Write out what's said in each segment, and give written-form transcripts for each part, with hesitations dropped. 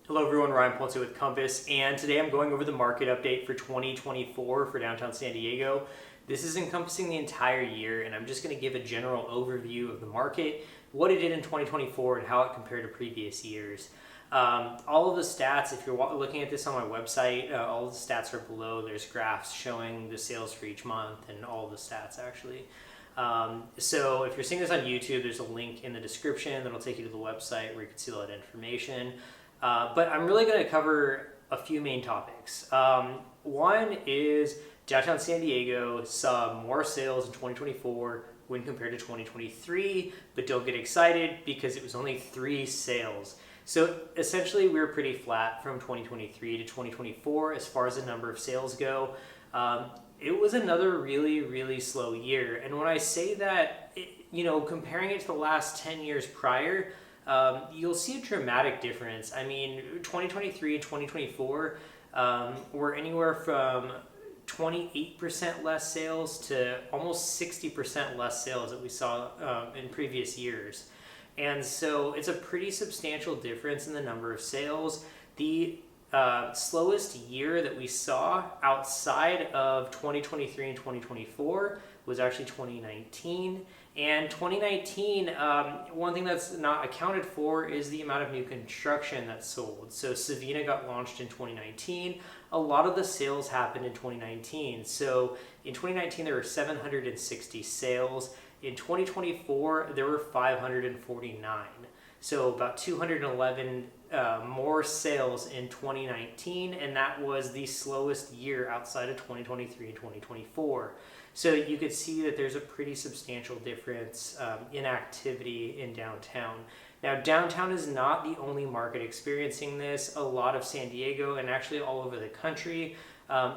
Hello everyone, Ryan Ponce with Compass, and today I'm going over the market update for 2024 for downtown San Diego. This is encompassing the entire year, and I'm just going to give a general overview of the market, what it did in 2024, and how it compared to previous years. All of the stats, if you're looking at this on my website, all of the stats are below. There's graphs showing the sales for each month and all the stats actually. So if you're seeing this on YouTube, there's a link in the description that'll take you to the website where you can see all that information. But I'm really going to cover a few main topics. One is downtown San Diego saw more sales in 2024 when compared to 2023, but don't get excited because it was only 3 sales. So essentially we were pretty flat from 2023 to 2024 as far as the number of sales go. It was another really slow year. And when I say that, comparing it to the last 10 years prior, you'll see a dramatic difference. I mean, 2023 and 2024 were anywhere from 28% less sales to almost 60% less sales that we saw in previous years. And so it's a pretty substantial difference in the number of sales. The slowest year that we saw outside of 2023 and 2024 was actually 2019. And 2019, one thing that's not accounted for is the amount of new construction that's sold. So Savina got launched in 2019. A lot of the sales happened in 2019. So in 2019, there were 760 sales. In 2024, there were 549. So about 211 more sales in 2019, and that was the slowest year outside of 2023 and 2024. So you could see that there's a pretty substantial difference in activity in downtown. Now, downtown is not the only market experiencing this. A lot of San Diego and actually all over the country,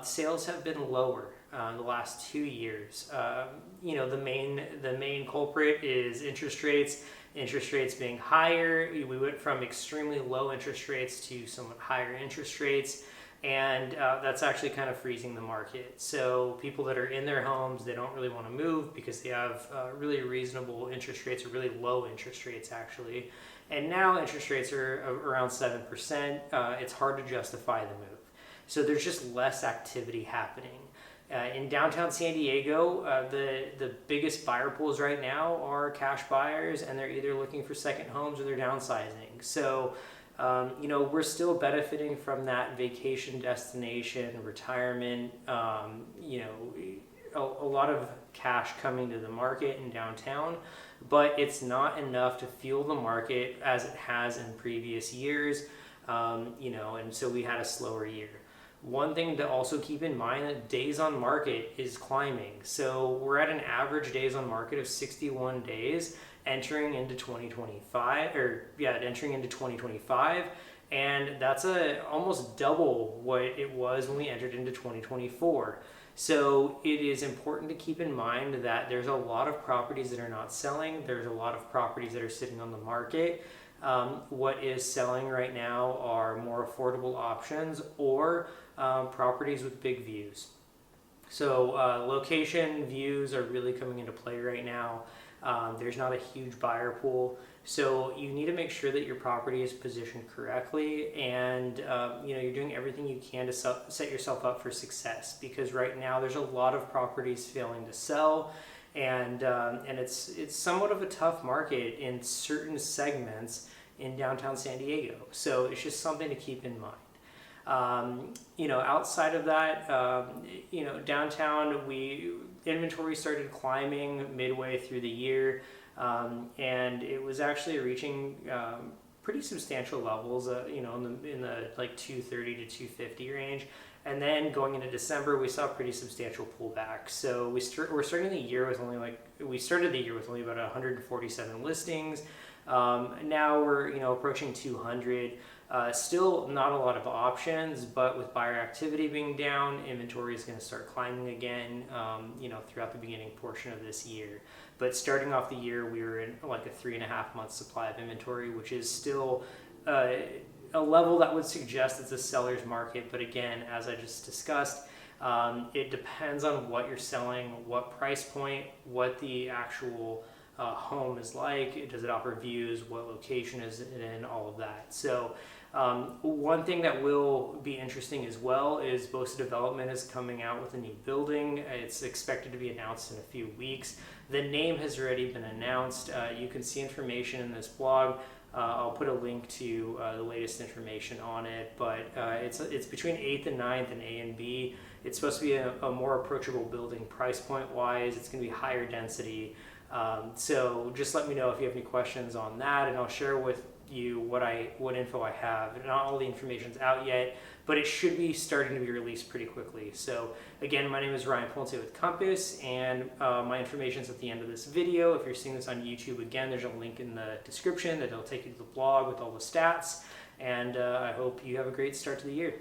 sales have been lower the last 2 years. The main culprit is interest rates. Interest rates being higher. We went from extremely low interest rates to somewhat higher interest rates. And that's actually kind of freezing the market. So people that are in their homes, they don't really want to move because they have really reasonable interest rates or really low interest rates actually. And now interest rates are around 7%. It's hard to justify the move. So there's just less activity happening. In downtown San Diego, the biggest buyer pools right now are cash buyers, and they're either looking for second homes or they're downsizing. So we're still benefiting from that vacation destination, retirement, a lot of cash coming to the market in downtown, but it's not enough to fuel the market as it has in previous years, and so we had a slower year. One thing to also keep in mind that days on market is climbing. So we're at an average days on market of 61 days entering into 2025, and that's almost double what it was when we entered into 2024. So it is important to keep in mind that there's a lot of properties that are not selling. There's a lot of properties that are sitting on the market. What is selling right now are more affordable options or properties with big views. So location views are really coming into play right now. There's not a huge buyer pool, so you need to make sure that your property is positioned correctly, and you're doing everything you can to set yourself up for success, because right now there's a lot of properties failing to sell, and it's somewhat of a tough market in certain segments in downtown San Diego. So it's just something to keep in mind. Outside of that, downtown, inventory started climbing midway through the year, and it was actually reaching pretty substantial levels, in the like 230 to 250 range. And then going into December, we saw a pretty substantial pullback. So we started the year with only about 147 listings. Now we're approaching 200. Still not a lot of options, but with buyer activity being down, inventory is going to start climbing again, throughout the beginning portion of this year. But starting off the year, we were in like a 3.5 month supply of inventory, which is still a level that would suggest it's a seller's market. But again, as I just discussed, it depends on what you're selling, what price point, what the actual home is like. Does it offer views? What location is it in? All of that. So one thing that will be interesting as well is Bosa Development is coming out with a new building. It's expected to be announced in a few weeks. The name has already been announced. You can see information in this blog. I'll put a link to the latest information on it, but it's between 8th and 9th and A and B. It's supposed to be a more approachable building price point wise. It's going to be higher density. So just let me know if you have any questions on that, and I'll share with you what info I have. Not all the information's out yet, but it should be starting to be released pretty quickly. So again, my name is Ryan Ponce with Compass, and my information's at the end of this video. If you're seeing this on YouTube, again, there's a link in the description that'll take you to the blog with all the stats, and I hope you have a great start to the year.